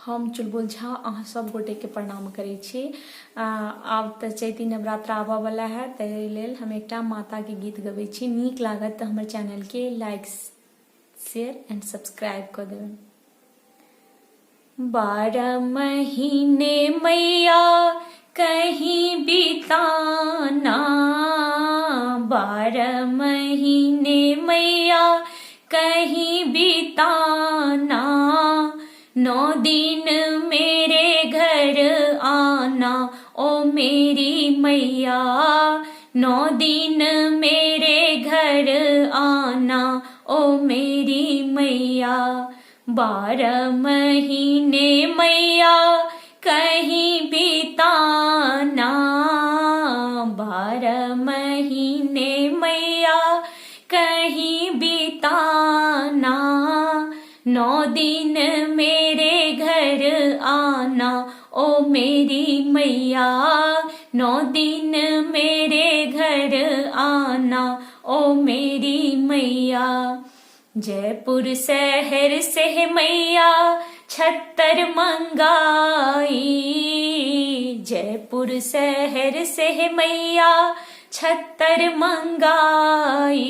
हम चुलबुल झा अहाँ सब गोटे के प्रणाम करै छी। आब तऽ चैती नवरात्र आबऽ वाला है, ताहि लेल हम एकटा माता के गीत गबै छी। नीक लागत तऽ हमर चैनल के लाइक शेयर एंड सब्सक्राइब कऽ देबै। 12 महीने मैया कहीं बिताना, 12 महीने मैया कहीं बिताना, 9 दिन मेरे घर आना ओ मेरी मैया, 9 दिन मेरे घर आना ओ मेरी मैया। 12 महीने मैया कहीं बिताना, 12 महीने मैया कहीं बिताना, 9 दिन मेरे घर आना ओ मेरी मैया, 9 दिन मेरे घर आना ओ मेरी मैया। जयपुर शहर से मैया छत्तर मंगाई, जयपुर शहर से मैया छत्तर मंगाई,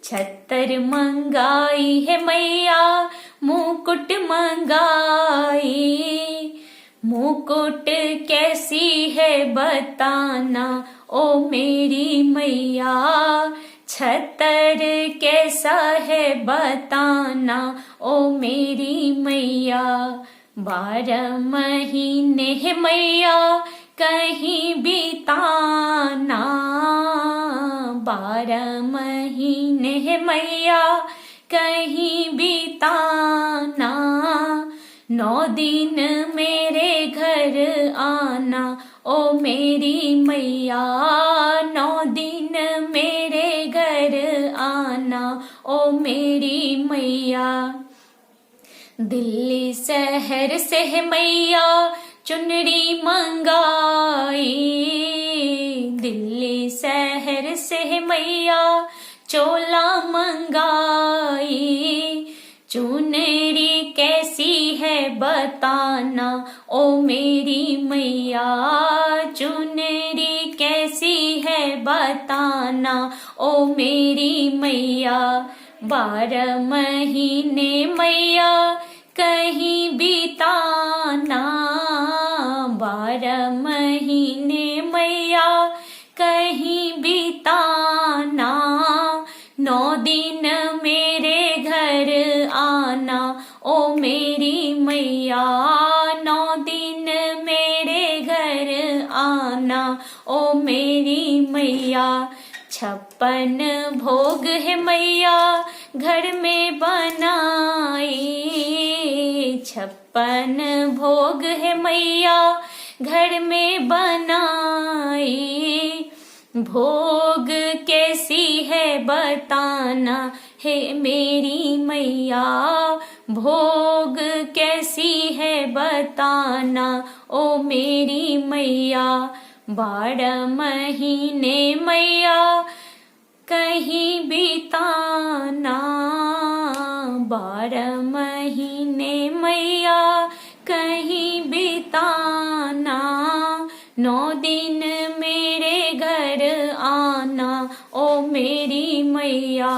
छत्तर मंगाई है मैया मुकुट मंगाई, मुकुट कैसी है बताना ओ मेरी मैया, छत्तर कैसा है बताना ओ मेरी मैया। 12 महीने है मैया कहीं बिताना, 12 महीने है मैया कहीं बिताना, 9 दिन मेरे घर आना ओ मेरी मैया, 9 दिन मेरे घर आना ओ मेरी मैया। दिल्ली शहर से मैया चुनरी मंगाई, दिल्ली शहर से मैया चोला मंगाई, चुनरी कैसी है बताना ओ मेरी मैया, चुनरी कैसी है बताना ओ मेरी मैया। 12 महीने मैया कहीं बिताना, 12 महीने मैया कहीं बिताना, 9 दिन मेरे घर आना ओ मेरी मैया, 9 दिन मेरे घर आना ओ मेरी मैया। 56 भोग है मैया घर में बनाई, 56 भोग है मैया घर में बनाई, भोग कैसी है बताना है मेरी मैया, भोग कैसी है बताना ओ मेरी मैया। 12 महीने मैया कहीं बिताना, 12 महीने मैया कहीं बिताना, 9 दिन मेरे घर आना ओ मेरी मैया,